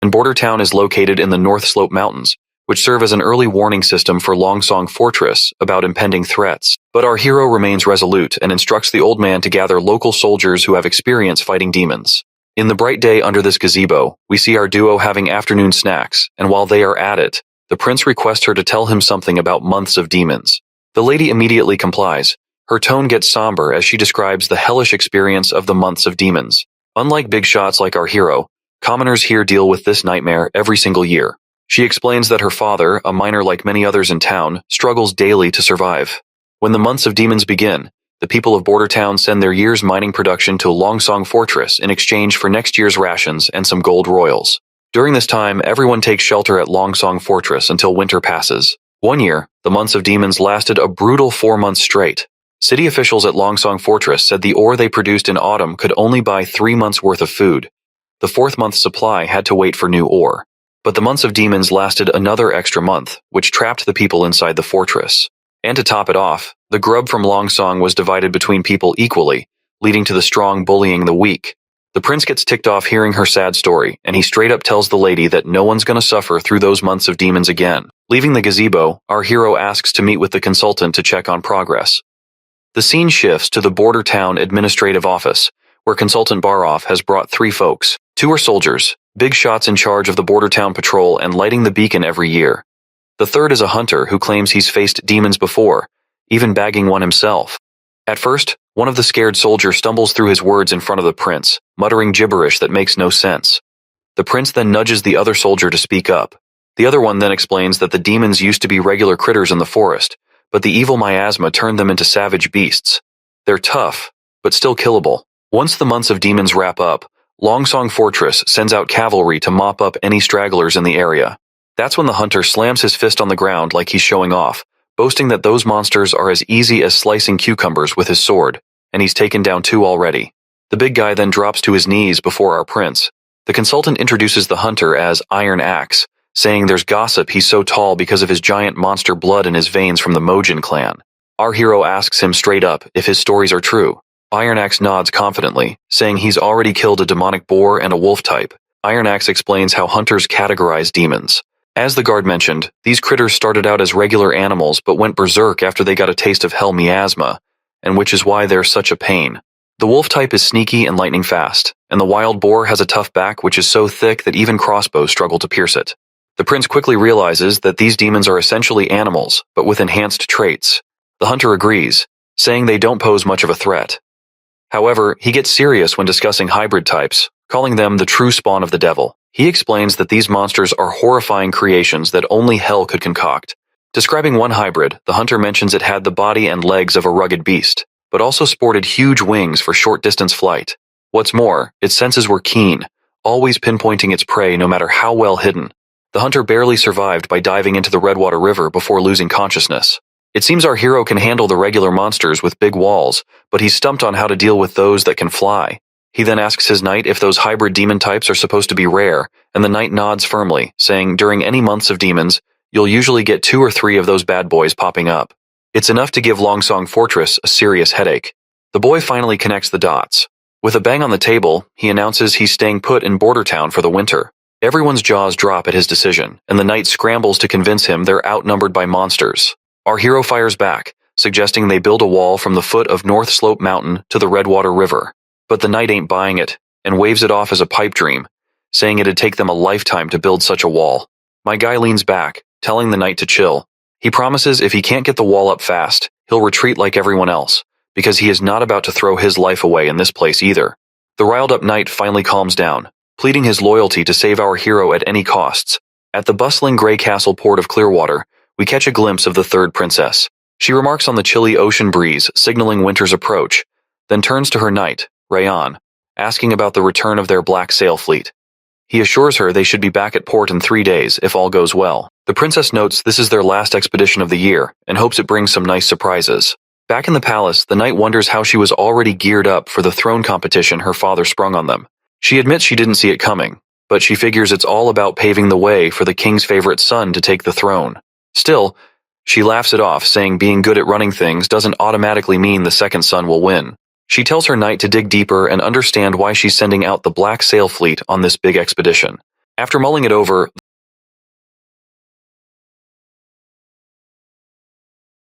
and Border Town is located in the North Slope Mountains, which serve as an early warning system for Longsong Fortress about impending threats. But our hero remains resolute and instructs the old man to gather local soldiers who have experience fighting demons. In the bright day under this gazebo, we see our duo having afternoon snacks, and while they are at it, the prince requests her to tell him something about months of demons. The lady immediately complies. Her tone gets somber as she describes the hellish experience of the months of demons. Unlike big shots like our hero, commoners here deal with this nightmare every single year. She explains that her father, a miner like many others in town, struggles daily to survive. When the months of demons begin, the people of Border Town send their year's mining production to Longsong Fortress in exchange for next year's rations and some gold royals. During this time, everyone takes shelter at Longsong Fortress until winter passes. One year, the months of demons lasted a brutal 4 months straight. City officials at Longsong Fortress said the ore they produced in autumn could only buy 3 months' worth of food. The 4th month's supply had to wait for new ore. But the months of demons lasted another extra month, which trapped the people inside the fortress. And to top it off, the grub from Longsong was divided between people equally, leading to the strong bullying the weak. The prince gets ticked off hearing her sad story, and he straight up tells the lady that no one's gonna suffer through those months of demons again. Leaving the gazebo, our hero asks to meet with the consultant to check on progress. The scene shifts to the Border Town Administrative Office, where Consultant Baroff has brought 3 folks. 2 are soldiers, big shots in charge of the Border Town patrol and lighting the beacon every year. The 3rd is a hunter who claims he's faced demons before, even bagging one himself. At first, one of the scared soldiers stumbles through his words in front of the prince, muttering gibberish that makes no sense. The prince then nudges the other soldier to speak up. The other one then explains that the demons used to be regular critters in the forest, but the evil miasma turned them into savage beasts. They're tough, but still killable. Once the months of demons wrap up, Longsong Fortress sends out cavalry to mop up any stragglers in the area. That's when the hunter slams his fist on the ground like he's showing off, boasting that those monsters are as easy as slicing cucumbers with his sword, and he's taken down 2 already. The big guy then drops to his knees before our prince. The consultant introduces the hunter as Iron Axe, saying there's gossip he's so tall because of his giant monster blood in his veins from the Mojin clan. Our hero asks him straight up if his stories are true. Iron Axe nods confidently, saying he's already killed a demonic boar and a wolf type. Iron Axe explains how hunters categorize demons. As the guard mentioned, these critters started out as regular animals but went berserk after they got a taste of hell miasma, and which is why they're such a pain. The wolf type is sneaky and lightning fast, and the wild boar has a tough back which is so thick that even crossbows struggle to pierce it. The prince quickly realizes that these demons are essentially animals, but with enhanced traits. The hunter agrees, saying they don't pose much of a threat. However, he gets serious when discussing hybrid types, calling them the true spawn of the devil. He explains that these monsters are horrifying creations that only hell could concoct. Describing one hybrid, the hunter mentions it had the body and legs of a rugged beast, but also sported huge wings for short-distance flight. What's more, its senses were keen, always pinpointing its prey no matter how well hidden. The hunter barely survived by diving into the Redwater River before losing consciousness. It seems our hero can handle the regular monsters with big walls, but he's stumped on how to deal with those that can fly. He then asks his knight if those hybrid demon types are supposed to be rare, and the knight nods firmly, saying during any months of demons, you'll usually get 2 or 3 of those bad boys popping up. It's enough to give Longsong Fortress a serious headache. The boy finally connects the dots. With a bang on the table, he announces he's staying put in Border Town for the winter. Everyone's jaws drop at his decision, and the knight scrambles to convince him they're outnumbered by monsters. Our hero fires back, suggesting they build a wall from the foot of North Slope Mountain to the Redwater River. But the knight ain't buying it, and waves it off as a pipe dream, saying it'd take them a lifetime to build such a wall. My guy leans back, telling the knight to chill. He promises if he can't get the wall up fast, he'll retreat like everyone else, because he is not about to throw his life away in this place either. The riled-up knight finally calms down, pleading his loyalty to save our hero at any costs. At the bustling gray castle port of Clearwater, we catch a glimpse of the 3rd princess. She remarks on the chilly ocean breeze, signaling winter's approach, then turns to her knight, Rayan, asking about the return of their black sail fleet. He assures her they should be back at port in 3 days if all goes well. The princess notes this is their last expedition of the year and hopes it brings some nice surprises. Back in the palace, the knight wonders how she was already geared up for the throne competition her father sprung on them. She admits she didn't see it coming, but she figures it's all about paving the way for the king's favorite son to take the throne. Still, she laughs it off, saying being good at running things doesn't automatically mean the second son will win. She tells her knight to dig deeper and understand why she's sending out the Black Sail Fleet on this big expedition. After mulling it over,